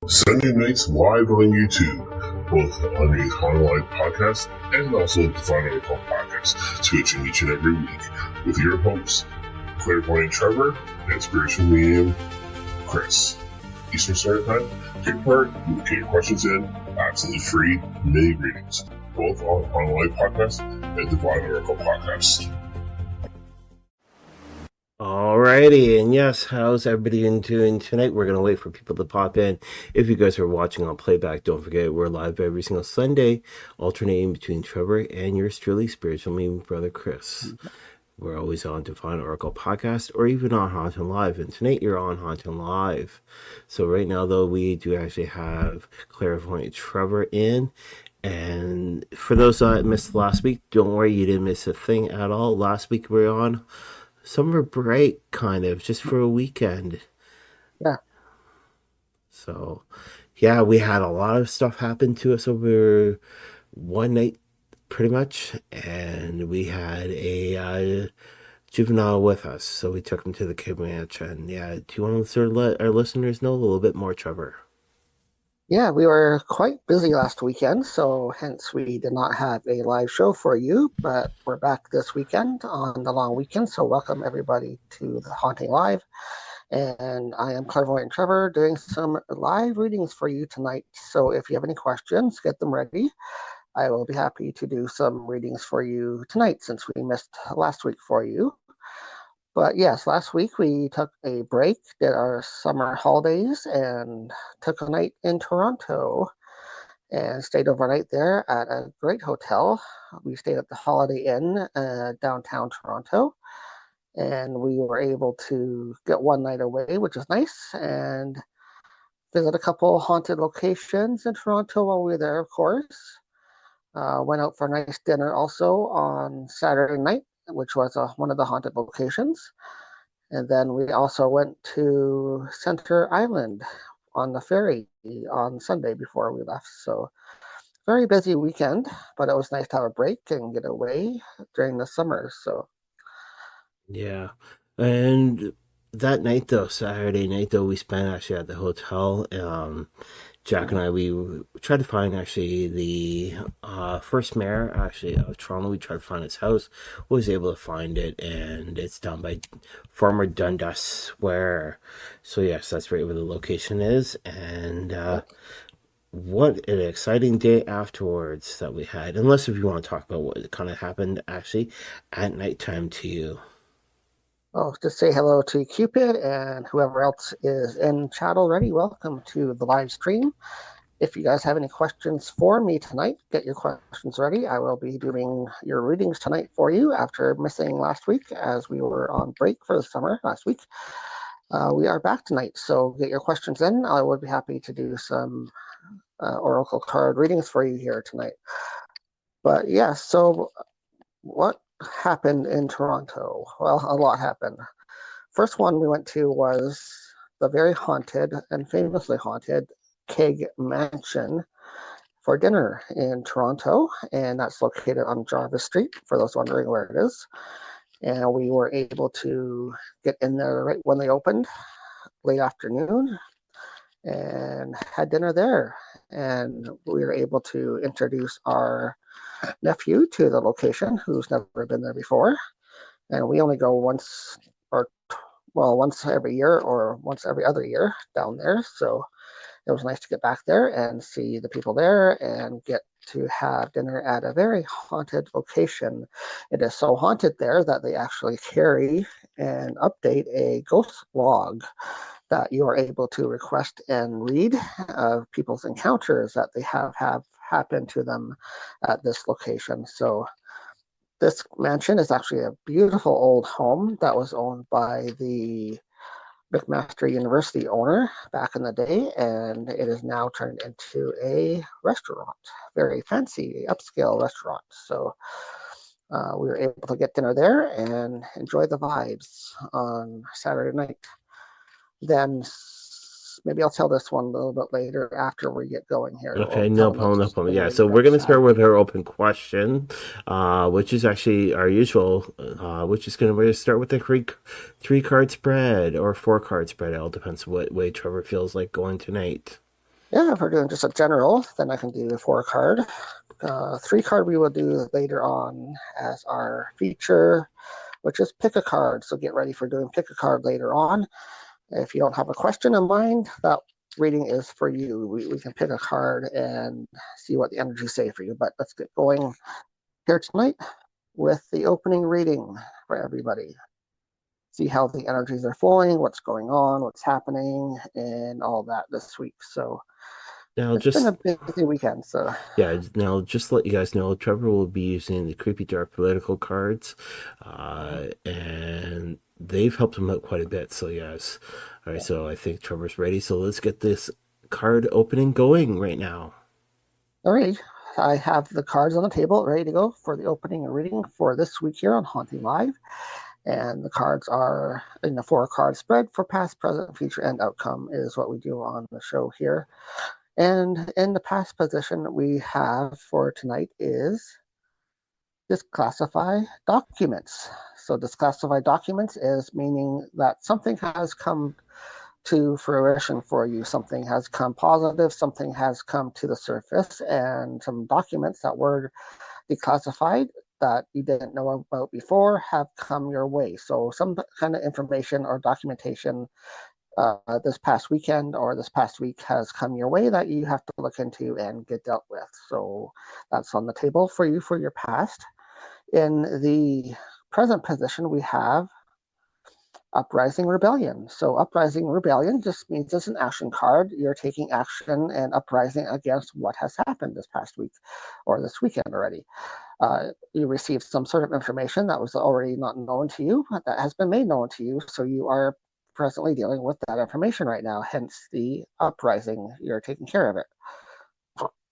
Sunday nights live on YouTube, both on the HauntingLIVE podcast and also the Divine Oracle podcast, switching each and every week with your hosts, Clairvoyant Trevor and Spiritual Medium Chris. Eastern Standard Time, take part, you can get your questions in, absolutely free, mini readings, both on HauntingLIVE podcast and Divine Oracle podcast. Alrighty, and yes, how's everybody doing tonight? We're going to wait for people to pop in. If you guys are watching on playback, don't forget we're live every single Sunday, alternating between Trevor and yours truly, Spiritual Medium Brother Chris. We're always on Divine Oracle Podcast or even on HauntingLIVE, and tonight you're on HauntingLIVE. So right now, though, we do actually have Clairvoyant Trevor in. And for those that missed last week, don't worry, you didn't miss a thing at all. Last week we were on summer break, kind of, just for a weekend. Yeah. So, yeah, we had a lot of stuff happen to us over one night, pretty much, and we had a juvenile with us, so we took him to the kid ranch. And yeah, do you want to let our listeners know a little bit more, Trevor? Yeah, we were quite busy last weekend, so hence we did not have a live show for you, but we're back this weekend on the long weekend, so welcome everybody to the Haunting Live. And I am Clairvoyant Trevor doing some live readings for you tonight, so if you have any questions, get them ready. I will be happy to do some readings for you tonight since we missed last week for you. But yes, last week we took a break, did our summer holidays, and took a night in Toronto and stayed overnight there at a great hotel. We stayed at the Holiday Inn downtown Toronto, and we were able to get one night away, which is nice, and visit a couple haunted locations in Toronto while we were there, of course. Went out for a nice dinner also on Saturday night, which was one of the haunted locations. And then we also went to Center Island on the ferry on Sunday before we left. So very busy weekend, but it was nice to have a break and get away during the summer. So yeah, and that night though, Saturday night though, we spent actually at the hotel. Jack and I, we tried to find actually the first mayor actually of Toronto. We tried to find his house, was able to find it, and it's down by former Dundas Square. So yes, that's right where the location is. And what an exciting day afterwards that we had. Unless if you want to talk about what kind of happened actually at nighttime to you. Oh, just say hello to Cupid and whoever else is in chat already. Welcome to the live stream. If you guys have any questions for me tonight, get your questions ready. I will be doing your readings tonight for you after missing last week as we were on break for the summer last week. We are back tonight, so get your questions in. I would be happy to do some oracle card readings for you here tonight. But yeah, so what happened in Toronto? Well, a lot happened. First one we went to was the very haunted and famously haunted Keg Mansion for dinner in Toronto, and that's located on Jarvis Street, for those wondering where it is. And we were able to get in there right when they opened, late afternoon, and had dinner there. And we were able to introduce our nephew to the location, who's never been there before. And we only go once every year or once every other year down there. So it was nice to get back there and see the people there and get to have dinner at a very haunted location. It is so haunted there that they actually carry and update a ghost log that you are able to request and read of people's encounters that they have happened to them at this location. So this mansion is actually a beautiful old home that was owned by the McMaster University owner back in the day, and it is now turned into a restaurant, very fancy upscale restaurant. So we were able to get dinner there and enjoy the vibes on Saturday night. Then maybe I'll tell this one a little bit later after we get going here. Okay, no problem. Yeah, so we're going to start with our open question, which is actually our usual, which is going to start with the three card spread or 4 card spread. It all depends what way Trevor feels like going tonight. Yeah, if we're doing just a general, then I can do a 4-card. 3-card we will do later on as our feature, which is pick a card. So get ready for doing pick a card later on. If you don't have a question in mind, that reading is for you. We can pick a card and see what the energies say for you. But let's get going here tonight with the opening reading for everybody. See how the energies are flowing, what's going on, what's happening, and all that this week. So Now, it's been a busy weekend. So yeah, now just to let you guys know, Trevor will be using the creepy dark political cards, and they've helped him out quite a bit. So yes, all right. So I think Trevor's ready. So let's get this card opening going right now. All right. I have the cards on the table ready to go for the opening reading for this week here on Haunting Live. And the cards are in a 4-card spread for past, present, future, and outcome is what we do on the show here. And in the past position we have for tonight is disclassify documents. So disclassify documents is meaning that something has come to fruition for you. Something has come positive, something has come to the surface, and some documents that were declassified that you didn't know about before have come your way. So some kind of information or documentation this past weekend or this past week has come your way that you have to look into and get dealt with. So that's on the table for you for your past. In the present position, we have Uprising Rebellion. So Uprising Rebellion just means it's an action card. You're taking action and uprising against what has happened this past week or this weekend already. You received some sort of information that was already not known to you, but that has been made known to you. So you are presently dealing with that information right now, hence the uprising. You're taking care of it.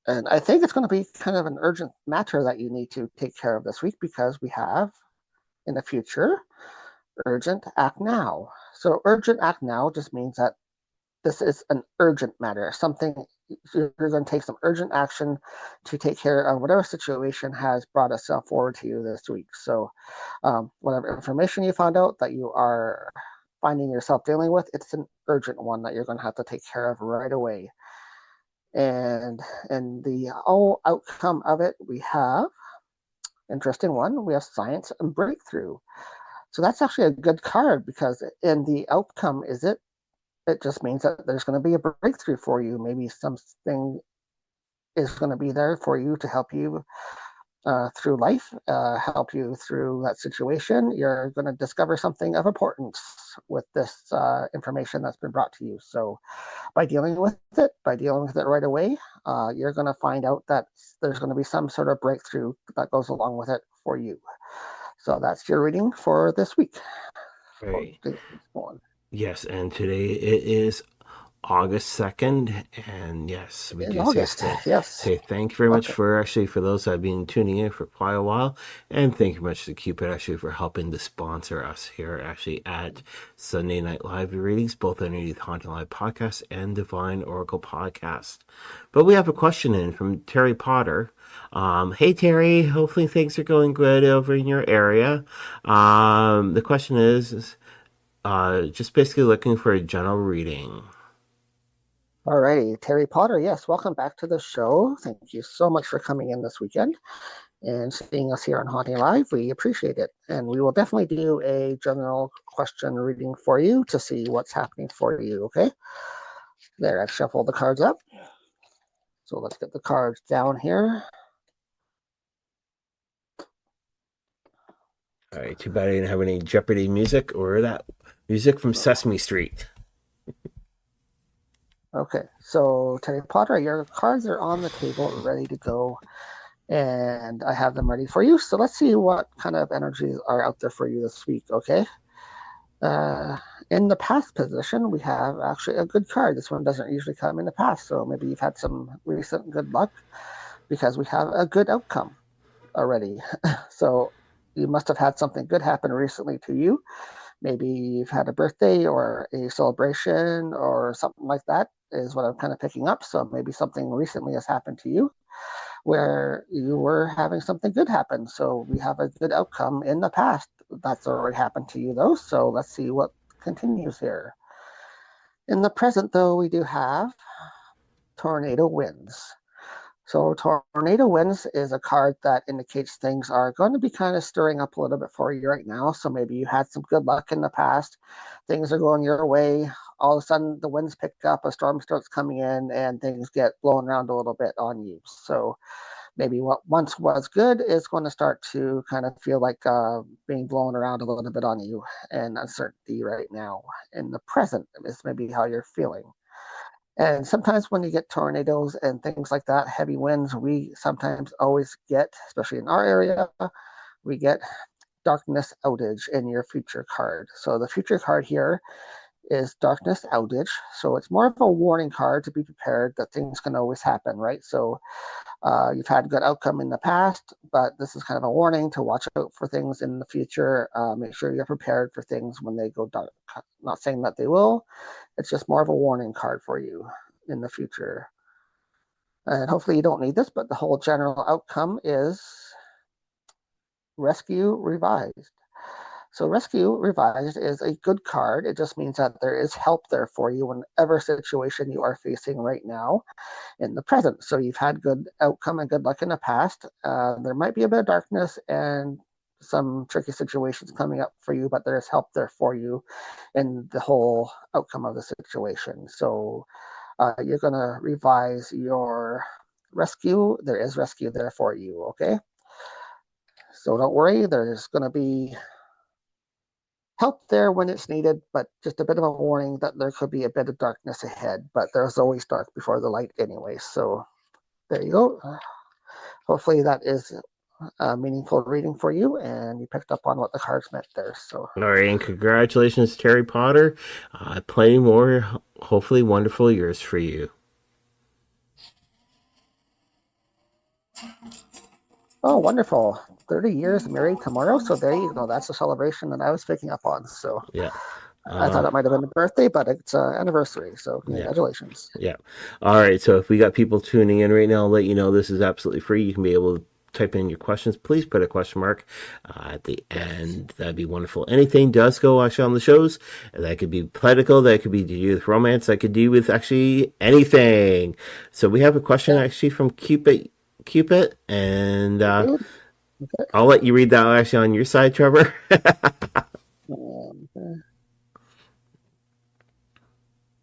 And I think it's going to be kind of an urgent matter that you need to take care of this week because we have in the future urgent act now. So urgent act now just means that this is an urgent matter. Something you're going to take some urgent action to take care of whatever situation has brought itself forward to you this week. So whatever information you found out that you are finding yourself dealing with, it's an urgent one that you're going to have to take care of right away. And the whole outcome of it, we have interesting one. We have science and breakthrough. So that's actually a good card because in the outcome is it just means that there's going to be a breakthrough for you. Maybe something is going to be there for you to help you through life, help you through that situation. You're going to discover something of importance with this information that's been brought to you. So by dealing with it right away, you're going to find out that there's going to be some sort of breakthrough that goes along with it for you. So that's your reading for this week. Right. Yes, and today it is August 2nd, and yes, we do say thank you very much for those that have been tuning in for quite a while, and thank you very much to Cupid actually for helping to sponsor us here actually at Sunday Night Live readings, both underneath Haunting Live Podcast and Divine Oracle Podcast. But we have a question in from Terry Potter. Hey Terry, hopefully things are going good over in your area. The question is just basically looking for a general reading. All righty, Terry Potter, yes, welcome back to the show. Thank you so much for coming in this weekend and seeing us here on Haunting Live. We appreciate it. And we will definitely do a general question reading for you to see what's happening for you, okay? There, I've shuffled the cards up. So let's get the cards down here. All right, too bad I didn't have any Jeopardy music or that music from Sesame Street. Okay, so Terry Potter, your cards are on the table, ready to go, and I have them ready for you. So let's see what kind of energies are out there for you this week, okay? In the past position, we have actually a good card. This one doesn't usually come in the past, so maybe you've had some recent good luck because we have a good outcome already. So you must have had something good happen recently to you. Maybe you've had a birthday or a celebration or something like that is what I'm kind of picking up. So maybe something recently has happened to you where you were having something good happen. So we have a good outcome in the past. That's already happened to you, though. So let's see what continues here. In the present, though, we do have Tornado Winds. So Tornado Winds is a card that indicates things are going to be kind of stirring up a little bit for you right now. So maybe you had some good luck in the past. Things are going your way. All of a sudden, the winds pick up, a storm starts coming in, and things get blown around a little bit on you. So maybe what once was good is going to start to kind of feel like being blown around a little bit on you, and uncertainty right now in the present is maybe how you're feeling. And sometimes when you get tornadoes and things like that, heavy winds, we sometimes always get, especially in our area, we get darkness outage in your future card. So the future card here is darkness outage. So it's more of a warning card to be prepared that things can always happen, right? So you've had good outcome in the past, but this is kind of a warning to watch out for things in the future. Make sure you're prepared for things when they go dark. Not saying that they will. It's just more of a warning card for you in the future. And hopefully you don't need this, but the whole general outcome is Rescue Revised. So Rescue Revised is a good card. It just means that there is help there for you whenever situation you are facing right now in the present. So you've had good outcome and good luck in the past. There might be a bit of darkness and some tricky situations coming up for you, but there's help there for you in the whole outcome of the situation. So you're going to revise your rescue. There is rescue there for you, okay? So don't worry, there's going to be help there when it's needed, but just a bit of a warning that there could be a bit of darkness ahead, but there's always dark before the light anyway. So there you go. Hopefully that is a meaningful reading for you, and you picked up on what the cards meant there. So All right, and congratulations, Terry Potter. Plenty more, hopefully wonderful years for you. oh, wonderful. 30 years married tomorrow. So there you go. That's a celebration that I was picking up on. So Yeah. I thought it might have been a birthday, but it's an anniversary. So congratulations. Yeah. All right. So if we got people tuning in right now, I'll let you know this is absolutely free. You can be able to type in your questions. Please put a question mark at the end. That'd be wonderful. Anything does go actually on the shows. That could be political. That could be to do with romance. That could do with actually anything. So we have a question actually from Cupid, and Okay. I'll let you read that actually on your side, Trevor.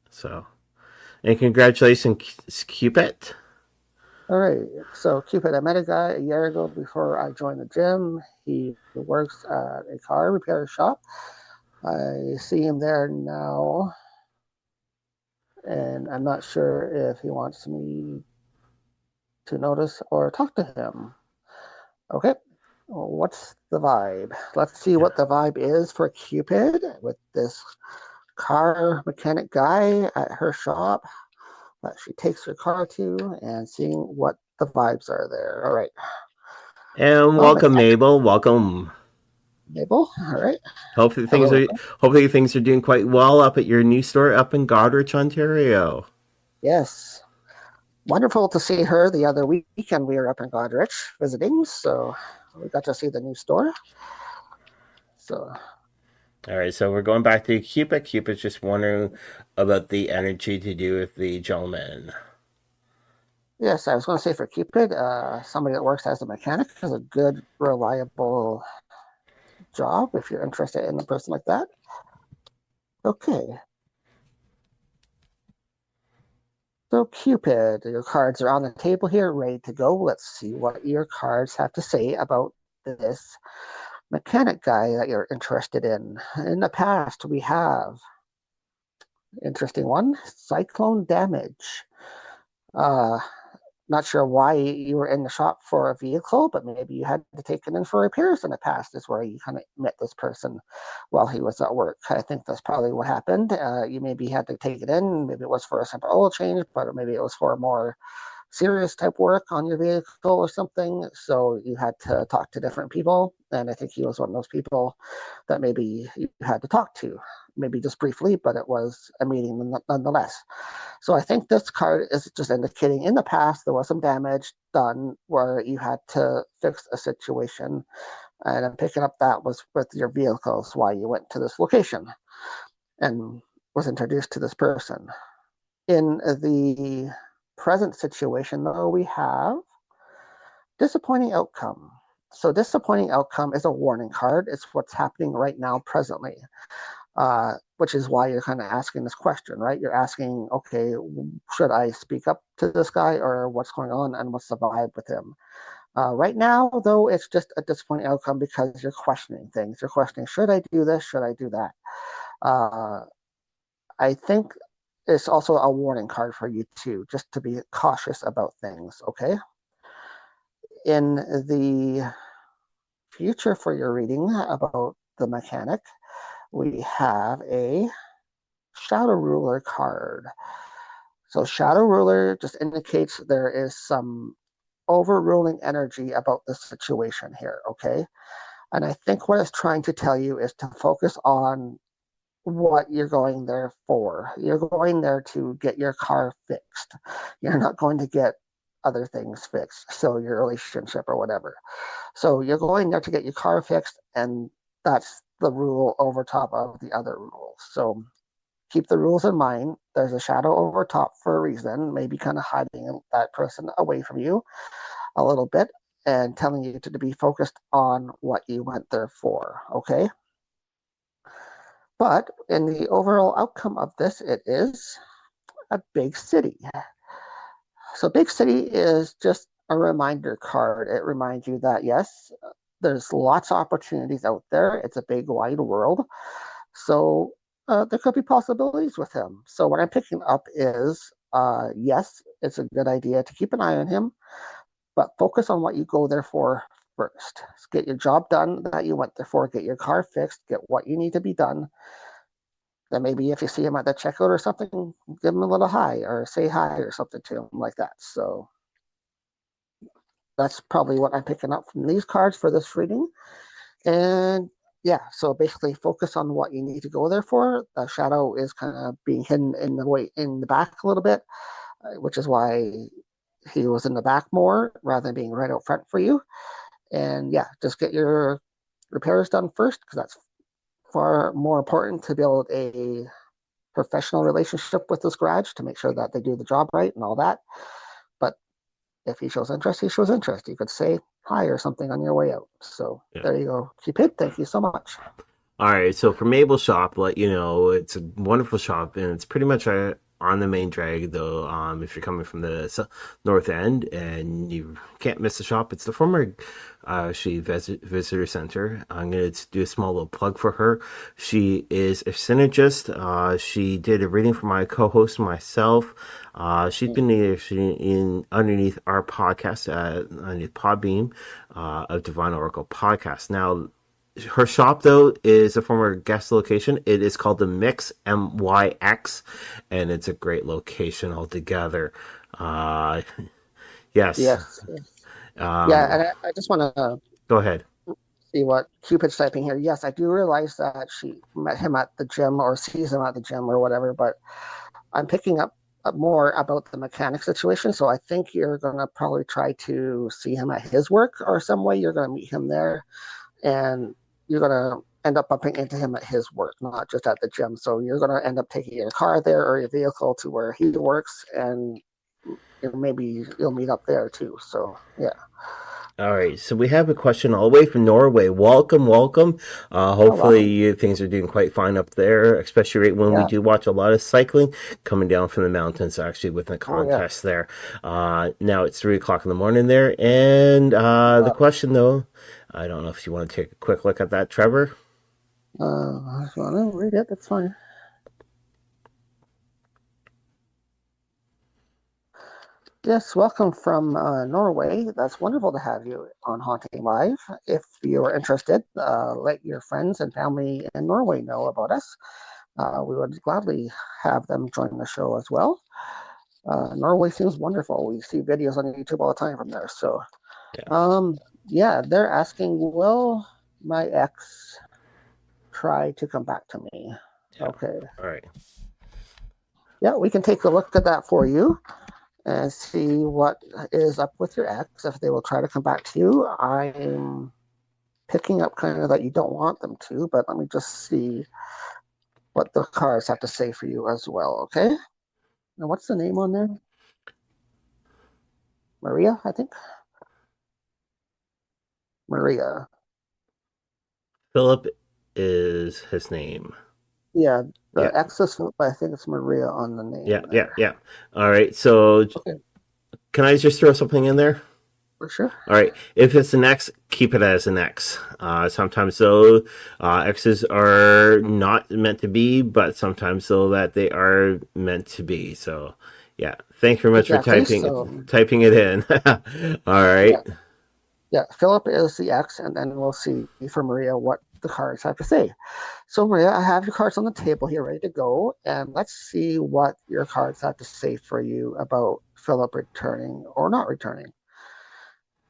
So, and congratulations, Cupid. All right. So Cupid, I met a guy a year ago before I joined the gym. He works at a car repair shop. I see him there now, and I'm not sure if he wants me to notice or talk to him. Okay. What's the vibe? Let's see what the vibe is for Cupid with this car mechanic guy at her shop that she takes her car to, and seeing what the vibes are there. All right. And welcome, Mabel. Welcome. Mabel. All right. Hopefully things are doing quite well up at your new store up in Goderich, Ontario. Yes. Wonderful to see her. The other weekend we were up in Goderich visiting, so we got to see the new store. So all right, so we're going back to Cupid. Cupid's just wondering about the energy to do with the gentleman. yes, I was going to say for Cupid, somebody that works as a mechanic has a good, reliable job if you're interested in a person like that. Okay. So Cupid, your cards are on the table here, ready to go. Let's see what your cards have to say about this mechanic guy that you're interested in. In the past, we have interesting one, cyclone damage. Not sure why you were in the shop for a vehicle, but maybe you had to take it in for repairs in the past is where you kind of met this person while he was at work. I think that's probably what happened. You maybe had to take it in. Maybe it was for a simple oil change, but maybe it was for more serious type work on your vehicle or something. So you had to talk to different people. And I think he was one of those people that maybe you had to talk to, maybe just briefly, but it was a meeting nonetheless. So I think this card is just indicating in the past there was some damage done where you had to fix a situation. And I'm picking up that was with your vehicles, why you went to this location and was introduced to this person. In the present situation, though, we have disappointing outcome. So disappointing outcome is a warning card. It's what's happening right now, presently, which is why you're kind of asking this question, right? You're asking, okay, should I speak up to this guy, or what's going on, and what's the vibe with him? Right now, though, it's just a disappointing outcome because you're questioning things. You're questioning, should I do this? Should I do that? I think it's also a warning card for you too, just to be cautious about things, okay? In the future for your reading about the mechanic, we have a Shadow Ruler card. So Shadow Ruler just indicates there is some overruling energy about the situation here, okay? And I think what it's trying to tell you is to focus on what you're going there for. You're going there to get your car fixed. You're not going to get other things fixed, so your relationship or whatever. So you're going there to get your car fixed, and that's the rule over top of the other rules. So keep the rules in mind. There's a shadow over top for a reason, maybe kind of hiding that person away from you a little bit and telling you to be focused on what you went there for, okay? But in the overall outcome of this, it is a big city. So big city is just a reminder card. It reminds you that, yes, there's lots of opportunities out there. It's a big, wide world. So there could be possibilities with him. So what I'm picking up is, yes, it's a good idea to keep an eye on him, but focus on what you go there for first. Get your job done that you went there for. Get your car fixed. Get what you need to be done. Then maybe if you see him at the checkout or something, give him a little hi or say hi or something to him like that. So that's probably what I'm picking up from these cards for this reading. And yeah, so basically focus on what you need to go there for. The shadow is kind of being hidden in the back a little bit, which is why he was in the back more rather than being right out front for you. And yeah, just get your repairs done first, because that's far more important to build a professional relationship with this garage, to make sure that they do the job right and all that. But if he shows interest, he shows interest. You could say hi or something on your way out. So There you go. Cupid, thank you so much. All right, so for Mabel's shop, let you know, it's a wonderful shop, and it's pretty much on the main drag, though. If you're coming from the north end and you can't miss the shop, it's the former visitor center. I'm going to do a small little plug for her. She is a synergist. She did a reading for my co-host, myself. She's been in underneath our podcast, underneath Podbeam, of Divine Oracle Podcast. Now, her shop, though, is a former guest location. It is called the Mix, MYX, and it's a great location altogether. Yes. Yes. Yeah, and I just want to go ahead. See what Cupid's typing here. Yes, I do realize that she met him at the gym or sees him at the gym or whatever, but I'm picking up more about the mechanic situation. So I think you're going to probably try to see him at his work, or some way you're going to meet him there, and you're going to end up bumping into him at his work, not just at the gym. So you're going to end up taking your car there or your vehicle to where he works, and maybe you'll meet up there too. So yeah. All right, so we have a question all the way from Norway. Welcome. Hopefully things are doing quite fine up there, especially when we do watch a lot of cycling coming down from the mountains, actually, with the contest there. Now it's 3 o'clock in the morning there, and the question, though, I don't know if you want to take a quick look at that, Trevor. If you want to read it, that's fine. Yes, welcome from Norway. That's wonderful to have you on Haunting Live. If you're interested, let your friends and family in Norway know about us. We would gladly have them join the show as well. Norway seems wonderful. We see videos on YouTube all the time from there. So, they're asking, will my ex try to come back to me? Yeah. Okay. All right. Yeah, we can take a look at that for you and see what is up with your ex, if they will try to come back to you. I'm picking up kind of that you don't want them to, but let me just see what the cards have to say for you as well, okay? Now, what's the name on there? Maria, I think. Maria. Philip is his name. Yeah, the Yeah, X is Philip, but I think it's Maria on the yeah, name yeah, there. yeah. All right. So Okay, can I just throw something in there? for sure. All right. If it's an X, keep it as an X. Sometimes, though, X's are not meant to be, but sometimes, though, that they are meant to be. So, yeah. Thanks very much for Exactly. typing it in. All Yeah, right. yeah. Philip is the X, and then we'll see for Maria what the cards have to say. So, Maria, I have your cards on the table here ready to go, and let's see what your cards have to say for you about Philip returning or not returning.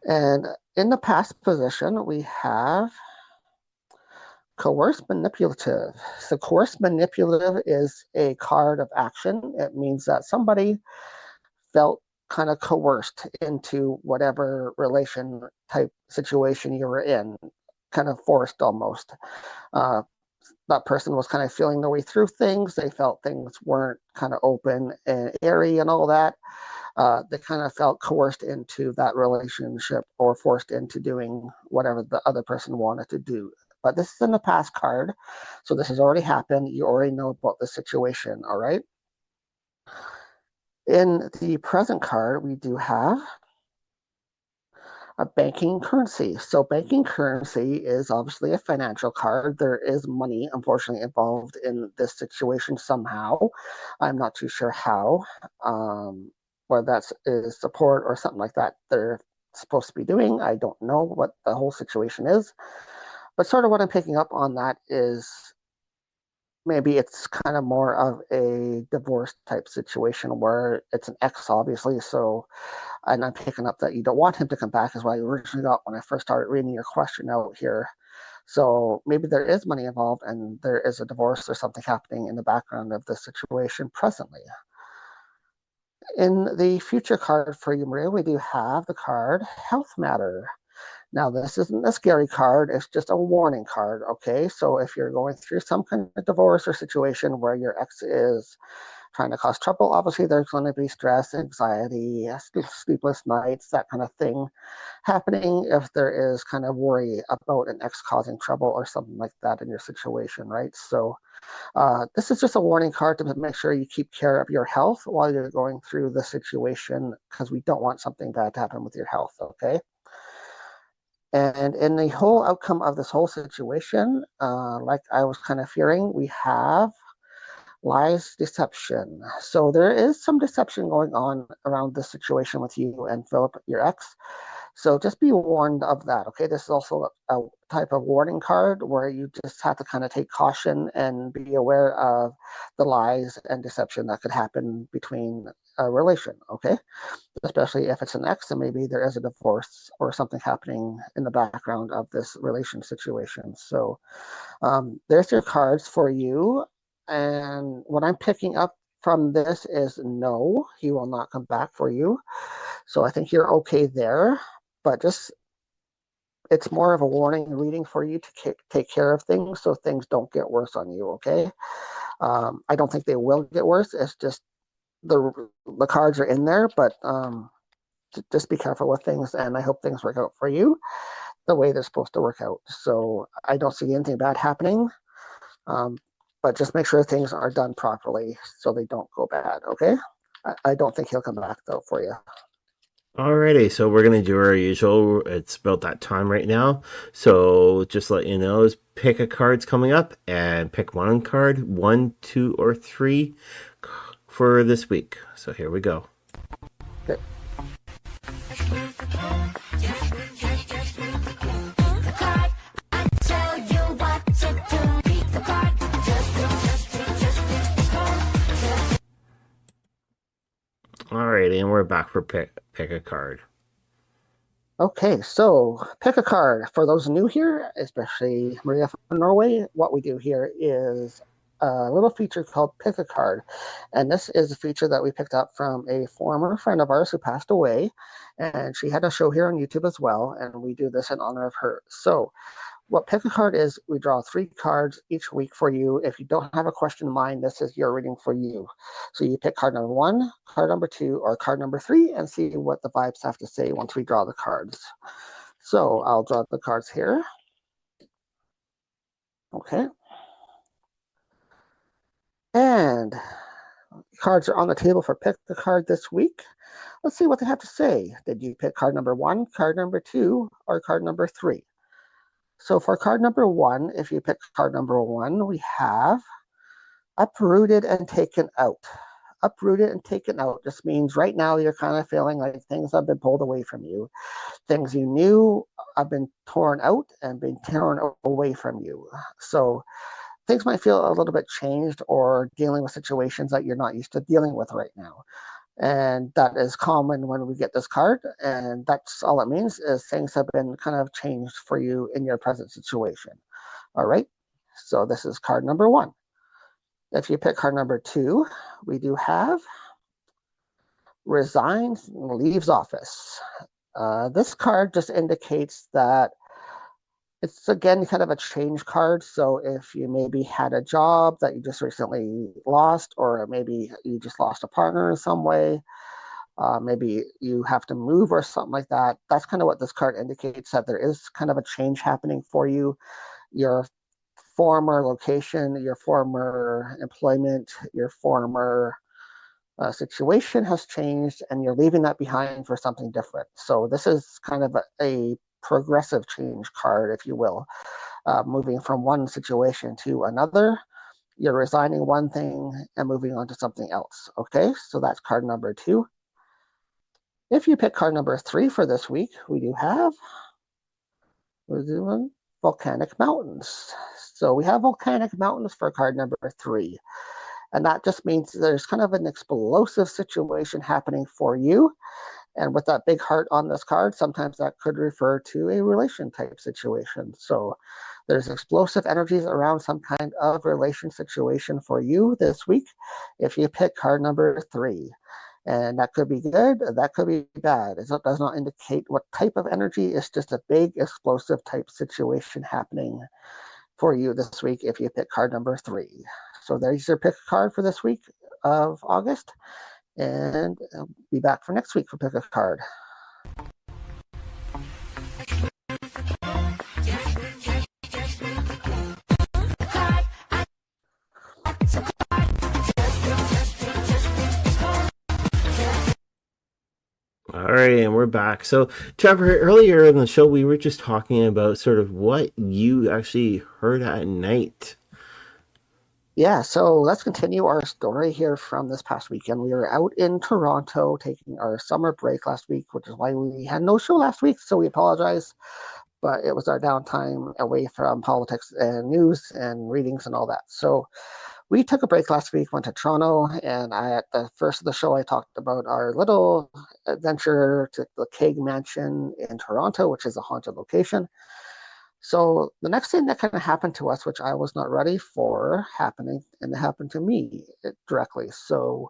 And in the past position, we have coerced manipulative. So, coerced manipulative is a card of action. It means that somebody felt kind of coerced into whatever relation type situation you were in, kind of forced almost. Uh, that person was kind of feeling their way through things. They felt things weren't kind of open and airy and all that. They kind of felt coerced into that relationship or forced into doing whatever the other person wanted to do. But this is in the past card. So this has already happened. You already know about the situation. All right. In the present card, we do have a banking currency. So banking currency is obviously a financial card. There is money, unfortunately, involved in this situation somehow. I'm not too sure how, whether that is support or something like that they're supposed to be doing. I don't know what the whole situation is. But sort of what I'm picking up on that is maybe it's kind of more of a divorce type situation where it's an ex, obviously. So and I'm picking up that you don't want him to come back, is what I originally got when I first started reading your question out here. So maybe there is money involved and there is a divorce or something happening in the background of the situation presently. In the future card for you, Maria, we do have the card Health Matter. Now, this isn't a scary card, it's just a warning card, okay? So if you're going through some kind of divorce or situation where your ex is trying to cause trouble, obviously there's going to be stress, anxiety, sleepless nights, that kind of thing happening if there is kind of worry about an ex causing trouble or something like that in your situation, right? So this is just a warning card to make sure you keep care of your health while you're going through the situation because we don't want something bad to happen with your health, okay? And in the whole outcome of this whole situation, like I was kind of fearing, we have lies, deception. So there is some deception going on around this situation with you and Philip, your ex. So just be warned of that. Okay. This is also a type of warning card where you just have to kind of take caution and be aware of the lies and deception that could happen between a relation. Okay. Especially if it's an ex and maybe there is a divorce or something happening in the background of this relation situation. So there's your cards for you. And what I'm picking up from this is no, he will not come back for you. So I think you're okay there. But just it's more of a warning reading for you to take care of things so things don't get worse on you. Okay. I don't think they will get worse. It's just the cards are in there, but just be careful with things. And I hope things work out for you the way they're supposed to work out. So I don't see anything bad happening. Um, but just make sure things are done properly so they don't go bad. Okay. I don't think he'll come back though for you. Alrighty, so we're gonna do our usual. It's about that time right now. So just let you know, is pick a card's coming up and pick one card, 1, 2, or 3 for this week. So here we go. Okay. Alrighty, and we're back for pick a card. Okay, so pick a card. For those new here, especially Maria from Norway, what we do here is a little feature called Pick a Card. And this is a feature that we picked up from a former friend of ours who passed away. And she had a show here on YouTube as well. And we do this in honor of her. So what pick a card is, we draw 3 cards each week for you. If you don't have a question in mind, this is your reading for you. So you pick card number 1, card number 2, or card number 3 and see what the vibes have to say once we draw the cards. So I'll draw the cards here. Okay. And cards are on the table for pick the card this week. Let's see what they have to say. Did you pick card number 1, card number 2, or card number 3? So for card number 1, if you pick card number 1, we have uprooted and taken out. Uprooted and taken out just means right now you're kind of feeling like things have been pulled away from you. Things you knew have been torn out and been torn away from you. So things might feel a little bit changed, or dealing with situations that you're not used to dealing with right now. And that is common when we get this card, and that's all it means, is things have been kind of changed for you in your present situation. All right, so this is card number 1. If you pick card number 2, we do have resigns, leaves office. This card just indicates that it's, again, kind of a change card. So if you maybe had a job that you just recently lost, or maybe you just lost a partner in some way, maybe you have to move or something like that, that's kind of what this card indicates, that there is kind of a change happening for you. Your former location, your former employment, your former situation has changed, and you're leaving that behind for something different. So this is kind of a progressive change card, if you will, moving from one situation to another. You're resigning one thing and moving on to something else. Okay, so that's card number 2. If you pick card number 3 for this week, we do have, we're doing volcanic mountains. So we have volcanic mountains for card number 3. And that just means there's kind of an explosive situation happening for you. And with that big heart on this card, sometimes that could refer to a relation type situation. So there's explosive energies around some kind of relation situation for you this week if you pick card number 3. And that could be good, that could be bad. It does not indicate what type of energy. It's just a big explosive type situation happening for you this week if you pick card number 3. So there's your pick card for this week of August. And I'll be back for next week for pick a card. All right, and we're back. So, Trevor, earlier in the show, we were just talking about sort of what you actually heard at night. Yeah, so let's continue our story here from this past weekend. We were out in Toronto taking our summer break last week, which is why we had no show last week, so we apologize. But it was our downtime away from politics and news and readings and all that. So we took a break last week, went to Toronto, and at the first of the show, I talked about our little adventure to the Keg Mansion in Toronto, which is a haunted location. So the next thing that kind of happened to us, which I was not ready for happening, and it happened to me directly. So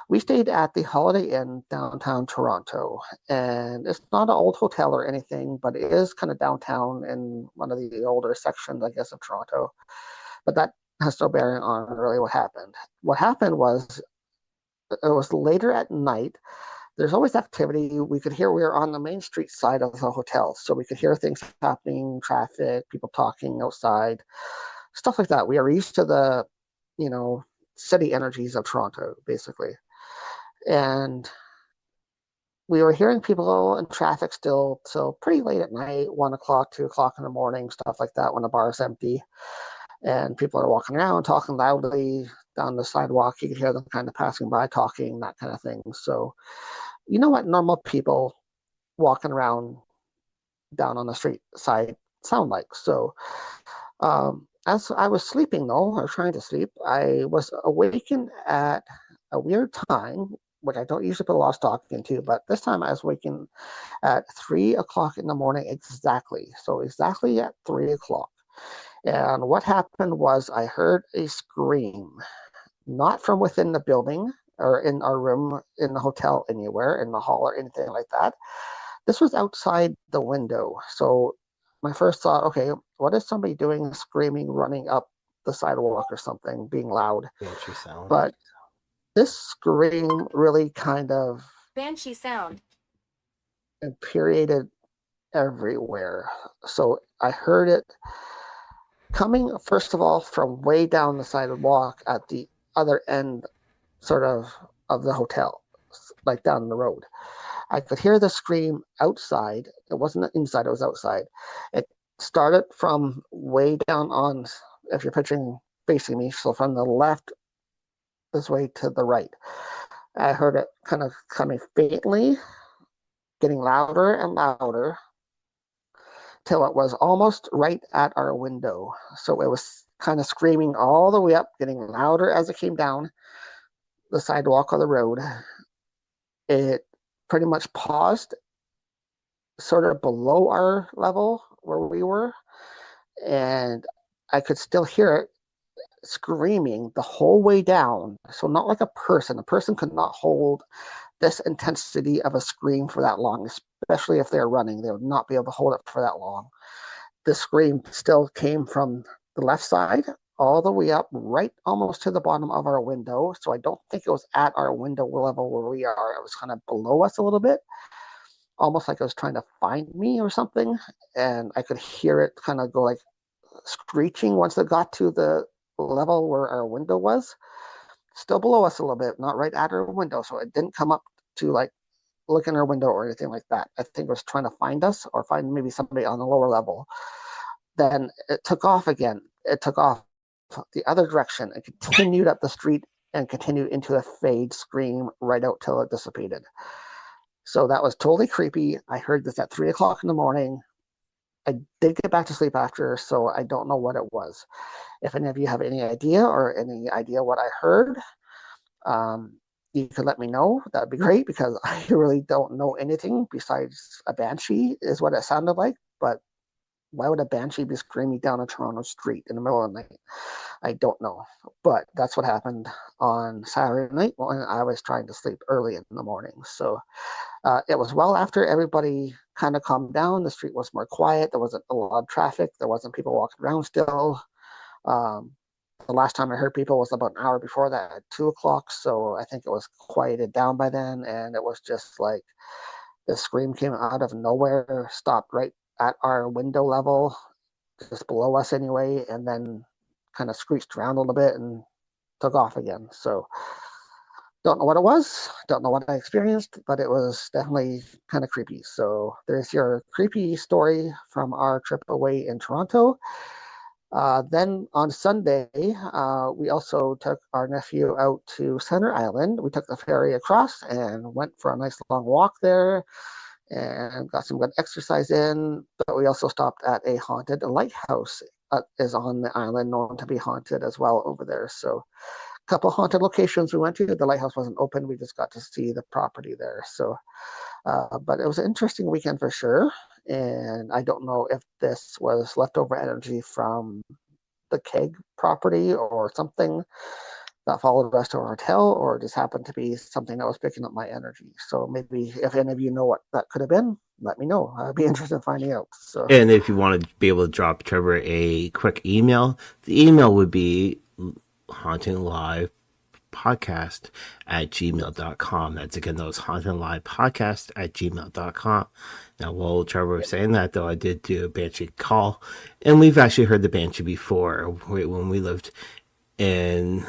we stayed at the Holiday Inn downtown Toronto, and it's not an old hotel or anything, but it is kind of downtown in one of the older sections, I guess, of Toronto. But that has no bearing on really what happened. What happened was, it was later at night. There's always activity. We could hear, we were on the main street side of the hotel, so we could hear things happening, traffic, people talking outside, stuff like that. We are used to the, city energies of Toronto, basically. And we were hearing people and traffic still till pretty late at night, 1 o'clock, 2 o'clock in the morning, stuff like that, when the bar is empty. And people are walking around, talking loudly down the sidewalk. You could hear them kind of passing by, talking, that kind of thing. So, you know what normal people walking around down on the street side sound like. So, as I was sleeping, though, or trying to sleep, I was awakened at a weird time, which I don't usually put a lot of stock into, but this time I was waking at 3 o'clock in the morning exactly. So exactly at 3 o'clock. And what happened was I heard a scream, not from within the building or in our room, in the hotel, anywhere, in the hall or anything like that. This was outside the window. So my first thought, okay, what is somebody doing, screaming, running up the sidewalk or something, being loud. Banshee sound. But this scream really kind of Banshee sound. infuriated everywhere. So I heard it coming, first of all, from way down the sidewalk at the other end, sort of the hotel, like down the road. I could hear the scream outside. It wasn't inside, it was outside. It started from way down on, if you're picturing facing me, so from the left this way to the right. I heard it kind of coming faintly, getting louder and louder, till it was almost right at our window. So it was kind of screaming all the way up, getting louder as it came down the sidewalk or the road. It pretty much paused sort of below our level where we were, and I could still hear it screaming the whole way down. So not like a person. A person could not hold this intensity of a scream for that long, especially if they're running. They would not be able to hold it for that long. The scream still came from the left side all the way up, right almost to the bottom of our window. So I don't think it was at our window level where we are. It was kind of below us a little bit, almost like it was trying to find me or something. And I could hear it kind of go like screeching once it got to the level where our window was. Still below us a little bit, not right at our window. So it didn't come up to like look in our window or anything like that. I think it was trying to find us or find maybe somebody on the lower level. Then it took off again. It took off the other direction and continued up the street and continued into a fade scream right out till it dissipated. So that was totally creepy. I heard this at 3 o'clock in the morning. I did get back to sleep after, so I don't know what it was. If any of you have any idea or any idea what I heard, you could let me know. That would be great, because I really don't know anything besides a banshee is what it sounded like. But why would a banshee be screaming down a Toronto street in the middle of the night? I don't know. But that's what happened on Saturday night when I was trying to sleep early in the morning. So it was well after everybody kind of calmed down. The street was more quiet. There wasn't a lot of traffic. There wasn't people walking around still. The last time I heard people was about an hour before that at 2 o'clock. So I think it was quieted down by then. And it was just like the scream came out of nowhere, stopped right at our window level, just below us anyway, and then kind of screeched around a little bit and took off again. So don't know what it was, don't know what I experienced, but it was definitely kind of creepy. So there's your creepy story from our trip away in Toronto. Then on Sunday, we also took our nephew out to Center Island. We took the ferry across and went for a nice long walk there and got some good exercise in. But we also stopped at a haunted lighthouse that is on the island, known to be haunted as well over there. So a couple haunted locations we went to. The lighthouse wasn't open. We just got to see the property there. So, but it was an interesting weekend for sure. And I don't know if this was leftover energy from the keg property or something that followed us to our hotel, or just happened to be something that was picking up my energy. So maybe if any of you know what that could have been, let me know. I'd be interested in finding out. So, And if you want to be able to drop Trevor a quick email, the email would be HauntingLIVE podcast at gmail.com. That's again, those HauntingLIVE podcast at gmail.com. Now, while Trevor was saying that, though, I did do a banshee call, and we've actually heard the banshee before when we lived in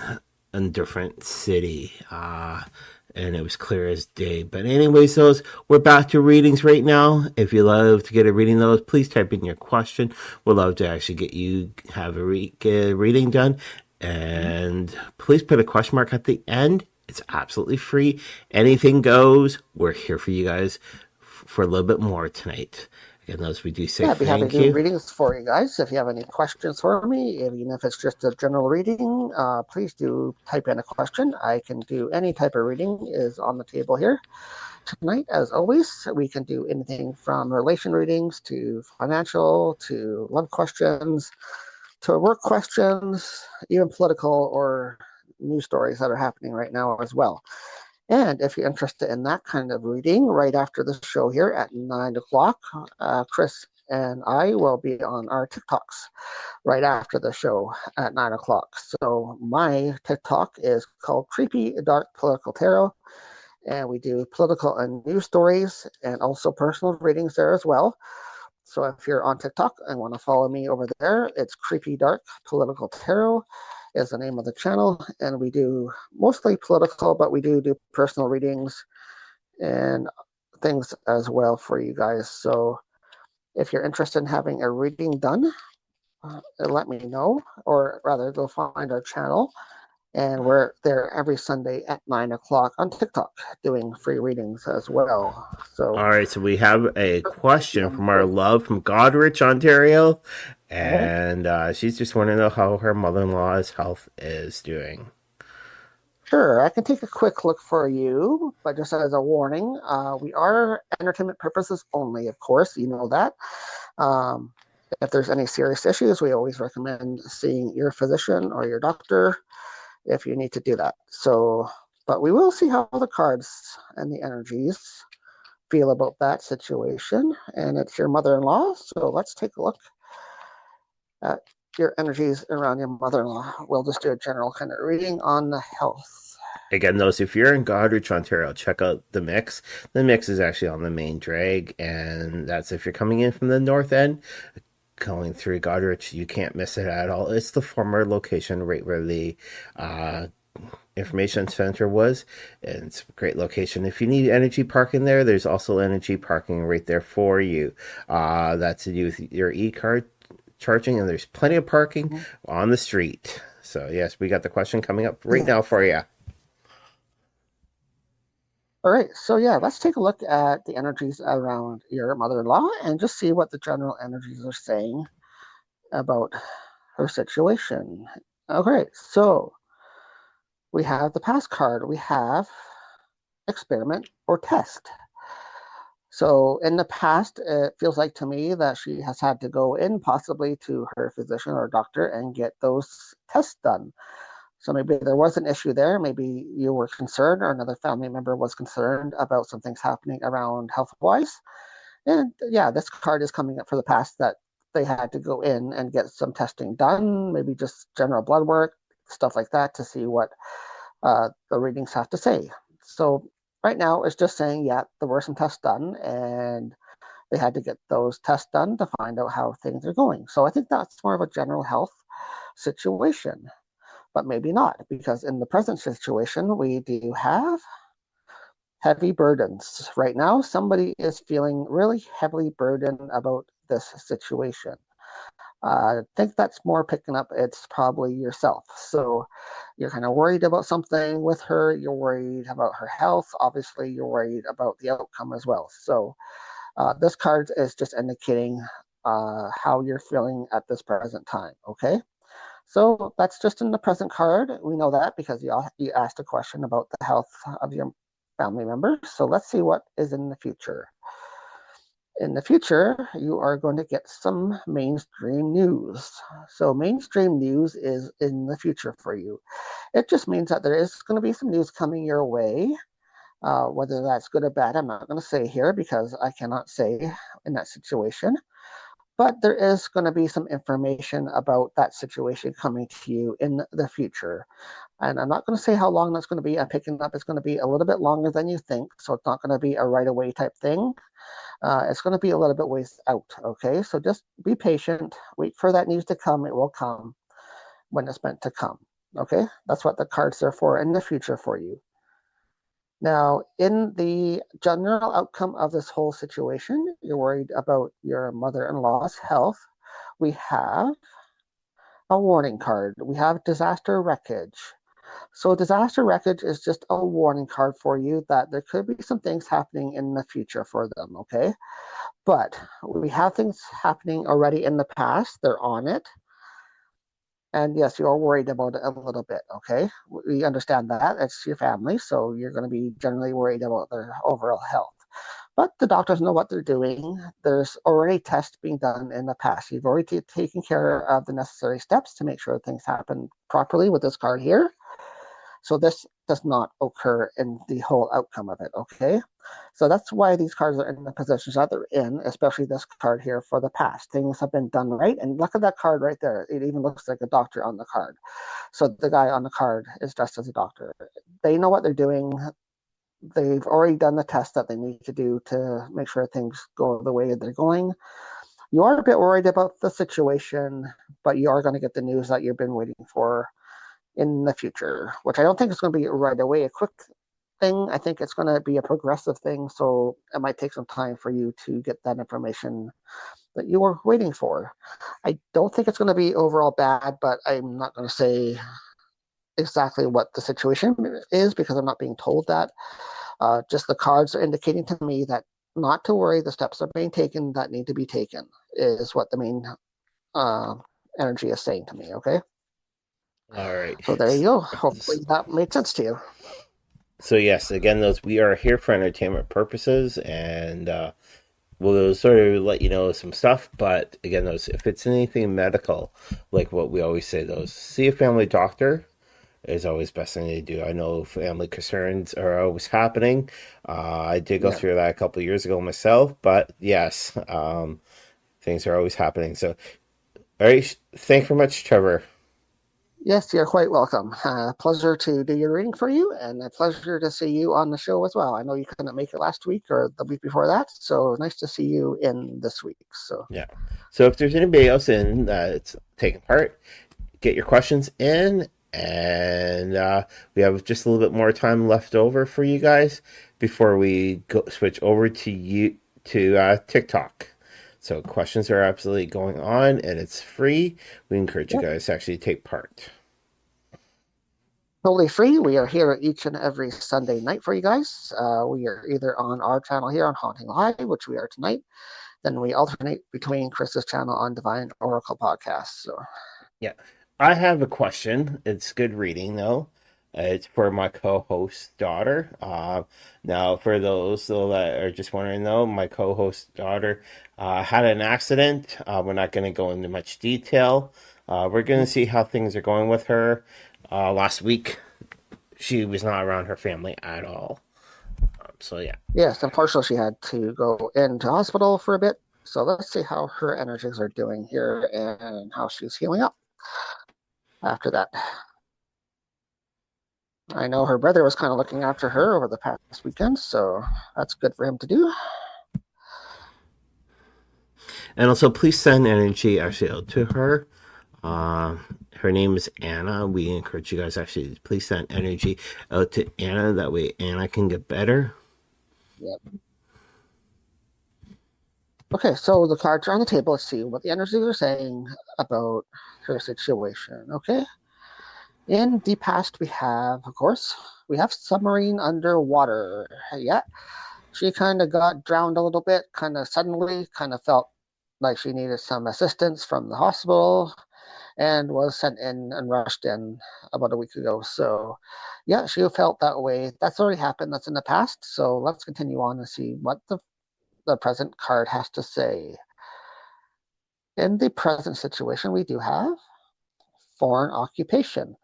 a different city, and it was clear as day. But anyways, we're back to readings right now. If you love to get a reading those, please type in your question. We'd love to actually get you have get a reading done. And please put a question mark at the end. It's absolutely free. Anything goes. We're here for you guys for a little bit more tonight. Again, those we do say yeah, I'd be happy thank to do you. readings for you guys. If you have any questions for me, even if it's just a general reading, please do type in a question. I can do any type of reading is on the table here. Tonight, as always, we can do anything from relation readings to financial to love questions to work questions, even political or news stories that are happening right now as well. And if you're interested in that kind of reading, right after the show here at 9 o'clock, Chris and I will be on our TikToks right after the show at 9 o'clock. So my TikTok is called Creepy Dark Political Tarot, and we do political and news stories and also personal readings there as well. So if you're on TikTok and want to follow me over there, it's Creepy Dark Political Tarot is the name of the channel, and we do mostly political, but we do personal readings and things as well for you guys. So if you're interested in having a reading done, let me know, or rather go find our channel, and we're there every Sunday at 9 o'clock on TikTok doing free readings as well. So All right, so we have a question from our love from Godrich, Ontario, and she's just wanting to know how her mother-in-law's health is doing. Sure, I can take a quick look for you, but just as a warning, we are entertainment purposes only, of course, you know that. If there's any serious issues, we always recommend seeing your physician or your doctor if you need to do that. So, but we will see how the cards and the energies feel about that situation. And it's your mother-in-law, so let's take a look at your energies around your mother-in-law. We'll just do a general kind of reading on the health. Again, those, if you're in Godrich, Ontario, check out the mix. The mix is actually on the main drag, and that's if you're coming in from the north end, going through Godrich, you can't miss it at all. It's the former location right where the information center was, and it's a great location. If you need energy parking there, there's also energy parking right there for you. That's to do with your e-card charging, and there's plenty of parking on the street. So yes, we got the question coming up right now for you. All right, so yeah, let's take a look at the energies around your mother-in-law and just see what the general energies are saying about her situation. Okay, so we have the past card. We have experiment or test. So in the past, it feels like to me that she has had to go in possibly to her physician or doctor and get those tests done. So maybe there was an issue there. Maybe you were concerned, or another family member was concerned about some things happening around health-wise. And yeah, this card is coming up for the past that they had to go in and get some testing done, maybe just general blood work, stuff like that, to see what the readings have to say. So right now it's just saying, yeah, there were some tests done, and they had to get those tests done to find out how things are going. So I think that's more of a general health situation. But maybe not, because in the present situation, we do have heavy burdens. Right now, somebody is feeling really heavily burdened about this situation. I think that's more picking up, it's probably yourself. So you're kind of worried about something with her, you're worried about her health, obviously you're worried about the outcome as well. So this card is just indicating how you're feeling at this present time, okay? So that's just in the present card. We know that because you asked a question about the health of your family members. So let's see what is in the future. In the future, you are going to get some mainstream news. So mainstream news is in the future for you. It just means that there is going to be some news coming your way. Whether that's good or bad, I'm not going to say here because I cannot say in that situation. But there is going to be some information about that situation coming to you in the future. And I'm not going to say how long that's going to be. I'm picking up it's going to be a little bit longer than you think. So it's not going to be a right away type thing. It's going to be a little bit ways out. Okay. So just be patient. Wait for that news to come. It will come when it's meant to come. Okay. That's what the cards are for in the future for you. Now, in the general outcome of this whole situation, you're worried about your mother-in-law's health. We have a warning card. We have disaster wreckage. So disaster wreckage is just a warning card for you that there could be some things happening in the future for them, okay? But we have things happening already in the past. They're on it. And yes, you're worried about it a little bit, okay? We understand that. It's your family, so you're going to be generally worried about their overall health. But the doctors know what they're doing. There's already tests being done in the past. You've already taken care of the necessary steps to make sure things happen properly with this card here. So this does not occur in the whole outcome of it, okay? So that's why these cards are in the positions that they're in, especially this card here for the past. Things have been done right. And look at that card right there. It even looks like a doctor on the card. So the guy on the card is dressed as a doctor. They know what they're doing. They've already done the test that they need to do to make sure things go the way they're going. You are a bit worried about the situation, but you are going to get the news that you've been waiting for in the future, which I don't think is going to be right away a quick thing. I think it's going to be a progressive thing, so it might take some time for you to get that information that you were waiting for. I don't think it's going to be overall bad, but I'm not going to say exactly what the situation is because I'm not being told that. Just the cards are indicating to me that not to worry, the steps are being taken that need to be taken, is what the main uh, energy is saying to me, okay? All right. So there you go. Hopefully that made sense to you. So yes, again, those we are here for entertainment purposes, and we'll sort of let you know some stuff. But again, those if it's anything medical, like what we always say, those see a family doctor is always best thing to do. I know family concerns are always happening. I did go through that a couple of years ago myself, but yes, things are always happening. So, all right, thank you very much, Trevor. Yes, you're quite welcome. Pleasure to do your reading for you, and a pleasure to see you on the show as well. I know you couldn't make it last week or the week before that, so nice to see you in this week. So yeah. So if there's anybody else in that's taking part, get your questions in, and we have just a little bit more time left over for you guys before we switch over to TikTok. So questions are absolutely going on, and it's free. We encourage you guys to actually take part. totally free. We are here each and every Sunday night for you guys. We are either on our channel here on Haunting Live, which we are tonight. Then we alternate between Chris's channel on Divine Oracle Podcast. So yeah, I have a question. It's good reading though. It's for my co-host's daughter. Now, for those though, that are just wondering though, my co-host's daughter had an accident. We're not going to go into much detail. We're going to see how things are going with her. Last week, she was not around her family at all. So yeah. Yes, unfortunately, she had to go into hospital for a bit. So let's see how her energies are doing here and how she's healing up after that. I know her brother was kind of looking after her over the past weekend, so that's good for him to do. And also, please send energy actually out to her. Her name is Anna. We encourage you guys actually to please send energy out to Anna. That way, Anna can get better. Yep. Okay, so the cards are on the table. Let's see what the energies are saying about her situation. Okay. In the past, we have, of course, we have submarine underwater. Yeah, she kind of got drowned a little bit, kind of suddenly, kind of felt like she needed some assistance from the hospital and was sent in and rushed in about a week ago. So, yeah, she felt that way. That's already happened. That's in the past. So let's continue on and see what the present card has to say. In the present situation, we do have foreign occupation.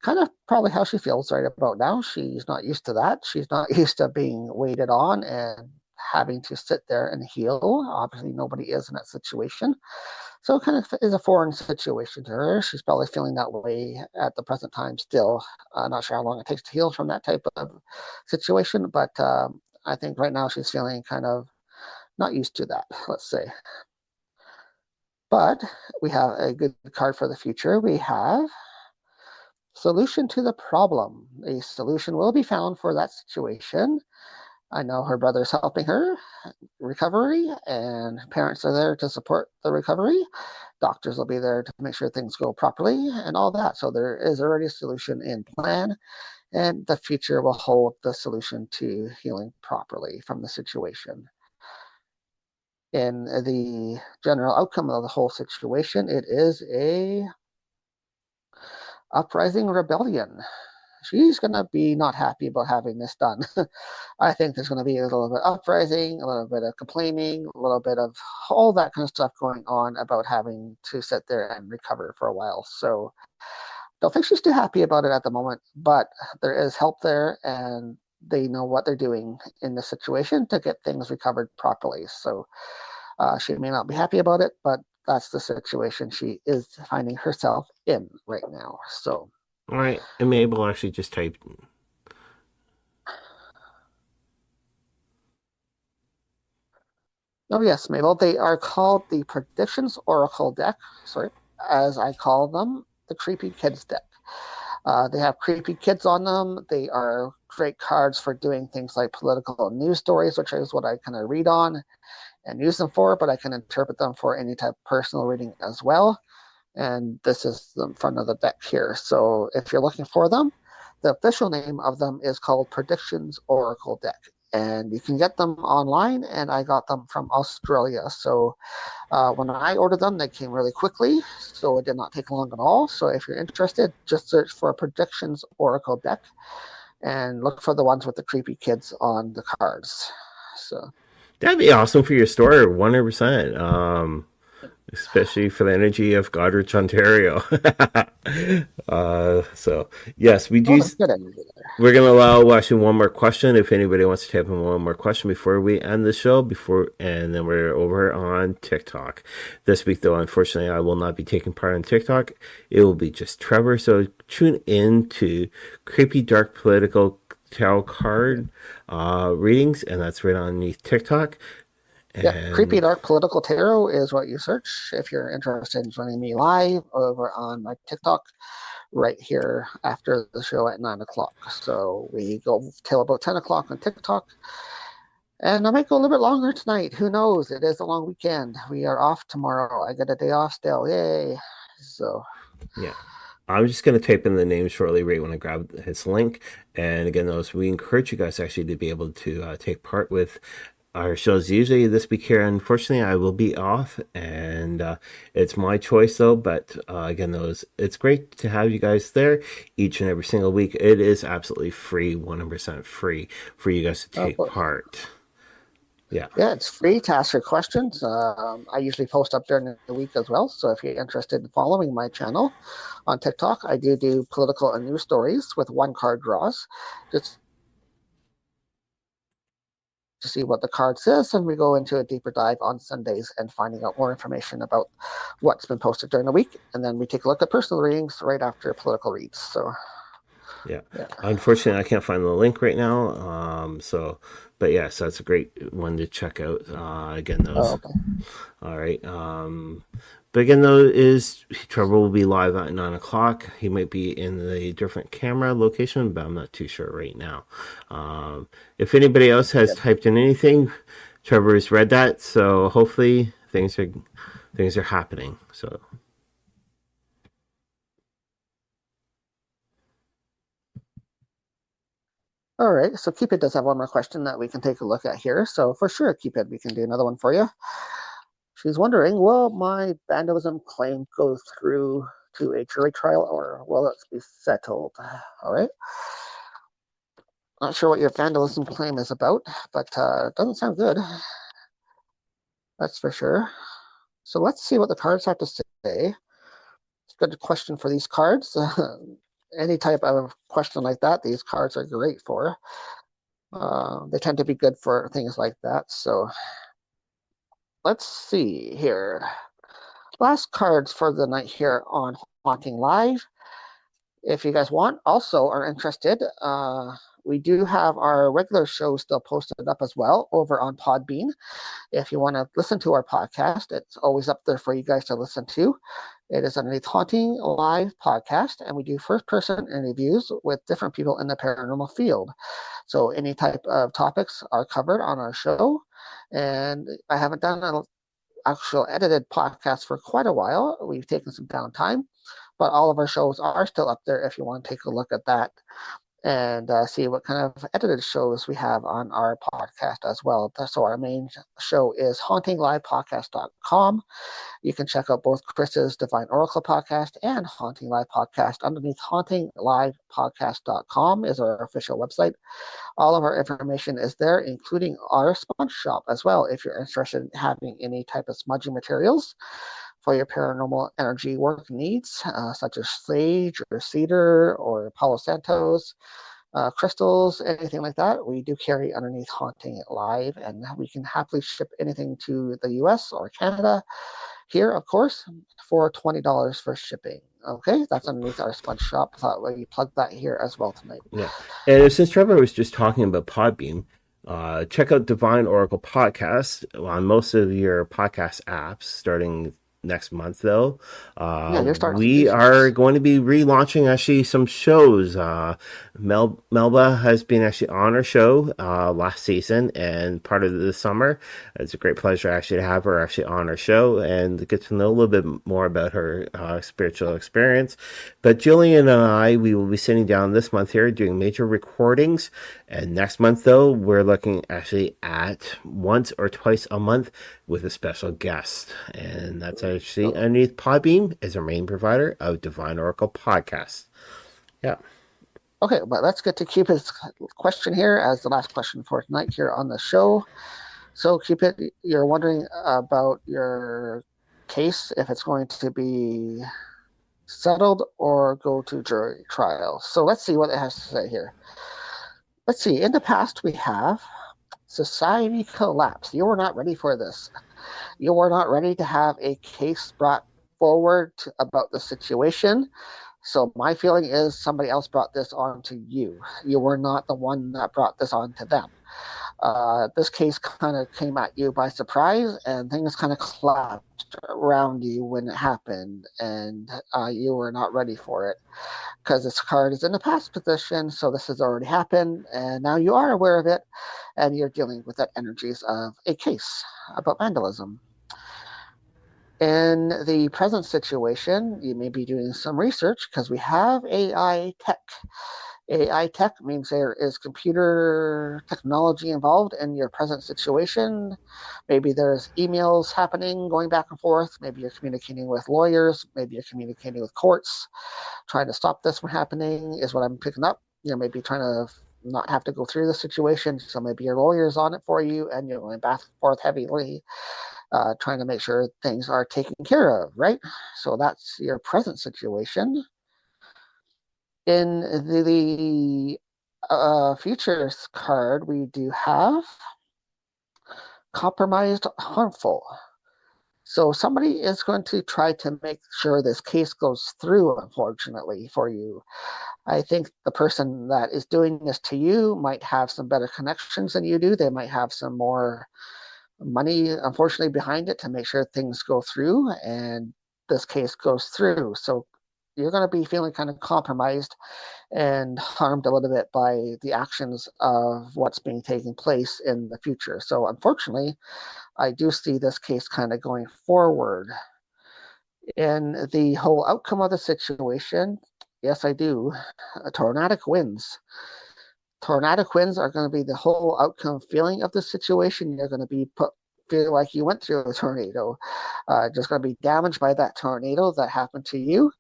Kind of probably how she feels right about now. She's not used to that. She's not used to being waited on and having to sit there and heal. Obviously, nobody is in that situation. So it kind of is a foreign situation to her. She's probably feeling that way at the present time still. Not sure how long it takes to heal from that type of situation, but I think right now she's feeling kind of not used to that, let's say. But we have a good card for the future. We have solution to the problem. A solution will be found for that situation. I know her brother's helping her recovery, and parents are there to support the recovery. Doctors will be there to make sure things go properly and all that. So there is already a solution in plan, and the future will hold the solution to healing properly from the situation. In the general outcome of the whole situation, it is a uprising rebellion. She's going to be not happy about having this done. I think there's going to be a little bit of uprising, a little bit of complaining, a little bit of all that kind of stuff going on about having to sit there and recover for a while. So don't think she's too happy about it at the moment, but there is help there, and they know what they're doing in the situation to get things recovered properly. So she may not be happy about it, but that's the situation she is finding herself in right now. So, All right, and Mabel actually just typed. oh yes, Mabel, they are called the Predictions Oracle deck. Sorry, as I call them, the Creepy Kids deck. They have creepy kids on them. They are great cards for doing things like political news stories, which is what I kind of read on and use them for, but I can interpret them for any type of personal reading as well. And this is the front of the deck here. So if you're looking for them, the official name of them is called Predictions Oracle Deck. And you can get them online, and I got them from Australia. So when I ordered them, they came really quickly, so it did not take long at all. So if you're interested, just search for Predictions Oracle Deck and look for the ones with the creepy kids on the cards. So That'd be awesome for your store, 100%. Especially for the energy of Goderich, Ontario. So yes, we do. We're gonna allow actually one more question if anybody wants to type in one more question before we end the show. And then we're over on TikTok this week. Though unfortunately, I will not be taking part on TikTok. It will be just Trevor. So tune in to Creepy Dark Political Tarot Card readings, and that's right underneath TikTok. Yeah, Creepy Dark Political Tarot is what you search if you're interested in joining me live over on my TikTok right here after the show at 9 o'clock. So we go till about 10 o'clock on TikTok. And I might go a little bit longer tonight. Who knows? It is a long weekend. We are off tomorrow. I get a day off still. Yay. So yeah. I'm just going to type in the name shortly right when I grab his link. And again, we encourage you guys actually to be able to take part with our shows. Usually this week here, unfortunately, I will be off, and it's my choice though. But again, it's great to have you guys there each and every single week. It is absolutely free, 100% free for you guys to take part. Yeah, it's free to ask your questions. I usually post up during the week as well. So if you're interested in following my channel on TikTok, I do political and news stories with one card draws. Just to see what the card says, and we go into a deeper dive on Sundays and finding out more information about what's been posted during the week, and then we take a look at personal readings right after political reads. So yeah. Unfortunately, I can't find the link right now. But yes, that's a great one to check out. Again, those. okay. All right. But again, though, Trevor will be live at 9 o'clock. He might be in the different camera location, but I'm not too sure right now. If anybody else has typed in anything, Trevor has read that, so hopefully things are happening. So. All right, so Cupid does have one more question that we can take a look at here. So for sure, Cupid, we can do another one for you. She's wondering, will my vandalism claim go through to a jury trial, or will it be settled? All right. Not sure what your vandalism claim is about, but it doesn't sound good. That's for sure. So let's see what the cards have to say. It's a good question for these cards. Any type of question like that, these cards are great for. They tend to be good for things like that. So let's see here. Last cards for the night here on Haunting Live. If you guys also are interested, we do have our regular show still posted up as well over on Podbean. If you want to listen to our podcast, it's always up there for you guys to listen to. It is underneath Haunting Live podcast, and we do first-person interviews with different people in the paranormal field. So any type of topics are covered on our show, and I haven't done an actual edited podcast for quite a while. We've taken some downtime, but all of our shows are still up there if you want to take a look at that and see what kind of edited shows we have on our podcast as well. So our main show is HauntingLivePodcast.com. You can check out both Chris's Divine Oracle podcast and Haunting Live podcast underneath HauntingLivePodcast.com is our official website. All of our information is there, including our smudge shop as well, if you're interested in having any type of smudging materials for your paranormal energy work needs, such as sage or cedar or Palo Santos. crystals, anything like that, we do carry underneath Haunting Live, and we can happily ship anything to the US or Canada here, of course, for $20 for shipping. Okay, that's underneath our smudge shop. Thought we plug that here as well tonight. Yeah. And since Trevor was just talking about Podbeam, check out Divine Oracle Podcast on most of your podcast apps starting next month, though. Yeah, you're starting to We do are things. going to be relaunching actually some shows. Melba has been actually on our show last season and part of the summer. It's a great pleasure actually to have her actually on our show and get to know a little bit more about her spiritual experience. But Jillian and I, we will be sitting down this month here doing major recordings. And next month, though, we're looking actually at once or twice a month with a special guest. And that's actually underneath Podbeam as our main provider of Divine Oracle Podcast. Yeah. Okay, but let's get to Cupid's question here as the last question for tonight here on the show. So, Cupid, you're wondering about your case, if it's going to be settled or go to jury trial. So let's see what it has to say here. Let's see. In the past, we have society collapse. You were not ready for this. You were not ready to have a case brought forward about the situation. So my feeling is somebody else brought this on to you. You were not the one that brought this on to them. This case kind of came at you by surprise, and things kind of collapsed around you when it happened, and you were not ready for it because this card is in the past position. So this has already happened, and now you are aware of it, and you're dealing with that energies of a case about vandalism. In the present situation, you may be doing some research because we have AI tech. AI tech means there is computer technology involved in your present situation. Maybe there's emails happening, going back and forth. Maybe you're communicating with lawyers. Maybe you're communicating with courts, trying to stop this from happening, is what I'm picking up. You're maybe trying to not have to go through the situation. So maybe your lawyer's on it for you, and you're going back and forth heavily, trying to make sure things are taken care of, right? So that's your present situation. In the futures card, we do have compromised harmful. So somebody is going to try to make sure this case goes through, unfortunately, for you. I think the person that is doing this to you might have some better connections than you do. They might have some more money, unfortunately, behind it to make sure things go through and this case goes through. So you're going to be feeling kind of compromised and harmed a little bit by the actions of what's being taking place in the future. So unfortunately, I do see this case kind of going forward. In the whole outcome of the situation, yes, I do. Tornadic winds. Tornadic winds are going to be the whole outcome feeling of the situation. You're going to be feel like you went through a tornado, just going to be damaged by that tornado that happened to you.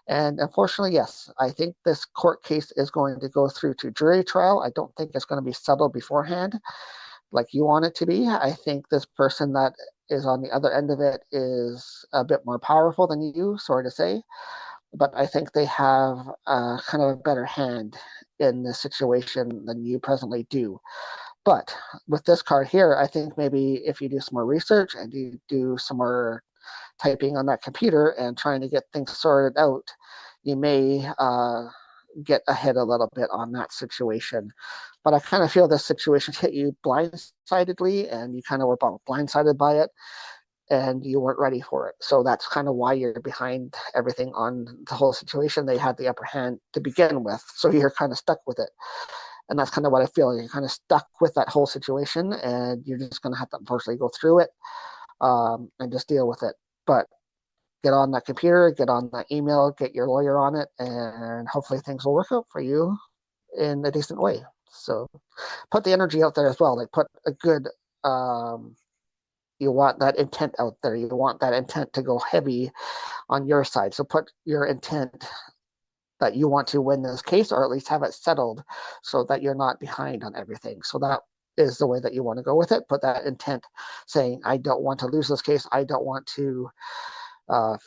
And unfortunately, yes, I think this court case is going to go through to jury trial. I don't think it's going to be settled beforehand like you want it to be. I think this person that is on the other end of it is a bit more powerful than you, sorry to say. But I think they have kind of a better hand in this situation than you presently do. But with this card here, I think maybe if you do some more research and you do some more typing on that computer and trying to get things sorted out, you may get ahead a little bit on that situation. But I kind of feel this situation hit you blindsidedly, and you kind of were blindsided by it, and you weren't ready for it. So that's kind of why you're behind everything on the whole situation. They had the upper hand to begin with, so you're kind of stuck with it. And that's kind of what I feel. You're kind of stuck with that whole situation, and you're just going to have to unfortunately go through it and just deal with it. But get on that computer, get on that email, get your lawyer on it, and hopefully things will work out for you in a decent way. So put the energy out there as well. Like put a good, you want that intent out there. You want that intent to go heavy on your side. So put your intent that you want to win this case, or at least have it settled so that you're not behind on everything. So that is the way that you want to go with it. Put that intent saying, I don't want to lose this case. I don't want to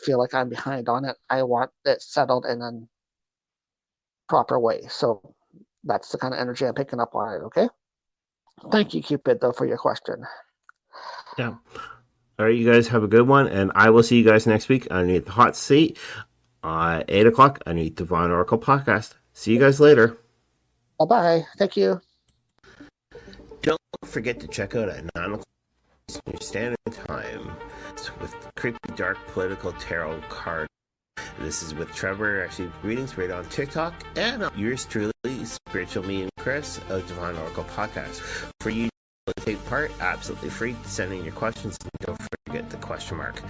feel like I'm behind on it. I want it settled in a proper way. So That's the kind of energy I'm picking up on it, okay? Thank you, Cupid, though, for your question. Yeah. All right, you guys have a good one, and I will see you guys next week underneath the hot seat, 8 o'clock underneath Divine Oracle Podcast. See you guys later. Bye-bye. Thank you. Don't forget to check out at 9 o'clock Standard Time with creepy, dark, political tarot card. This is with Trevor, actually readings right on TikTok, and yours truly, Spiritual Me and Chris of Divine Oracle Podcast. For you to take part, absolutely free. Send in your questions, and don't forget the question mark.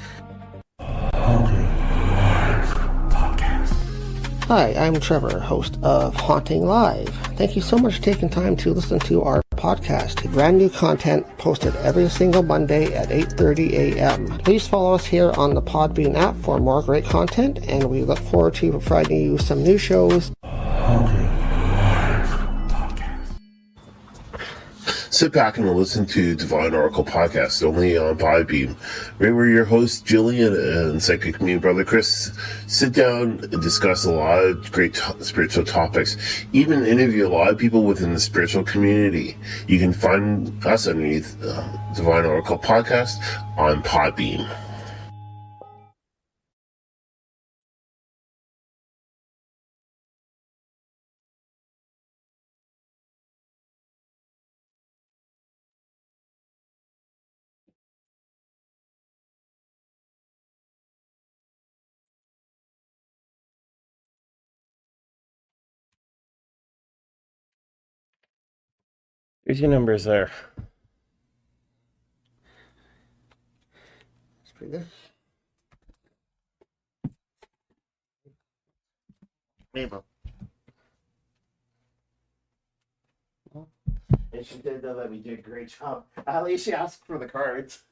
Hi, I'm Trevor, host of Haunting Live. Thank you so much for taking time to listen to our podcast. Brand new content posted every single Monday at 8:30 a.m. Please follow us here on the Podbean app for more great content, and we look forward to providing you some new shows. Sit back and listen to Divine Oracle Podcast, only on Podbean. Right where your host, Jillian, and psychic me brother Chris sit down and discuss a lot of great spiritual topics, even interview a lot of people within the spiritual community. You can find us underneath Divine Oracle Podcast on Podbean. Here's your numbers there. That's pretty good. Mabel. And she did know that we did a great job. At least she asked for the cards.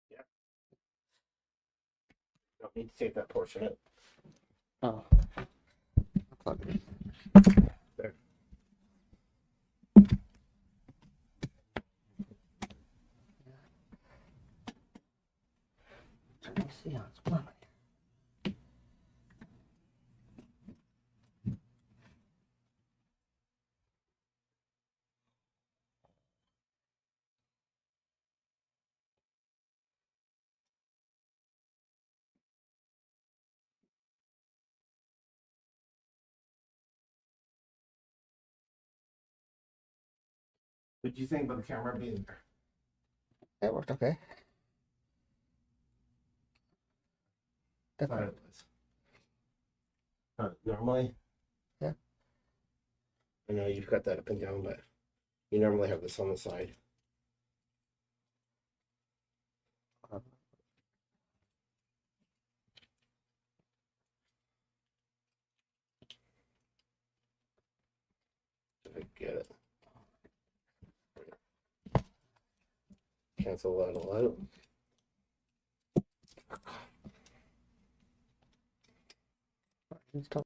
Yeah. Don't need to take that portion out. Oh. There. Let me see how it's going. What do you think about the camera being there? It worked okay. Definitely. Normally? Yeah. I know you've got that up and down, but you normally have this on the side. I get it. Cancel that all out. It's tough.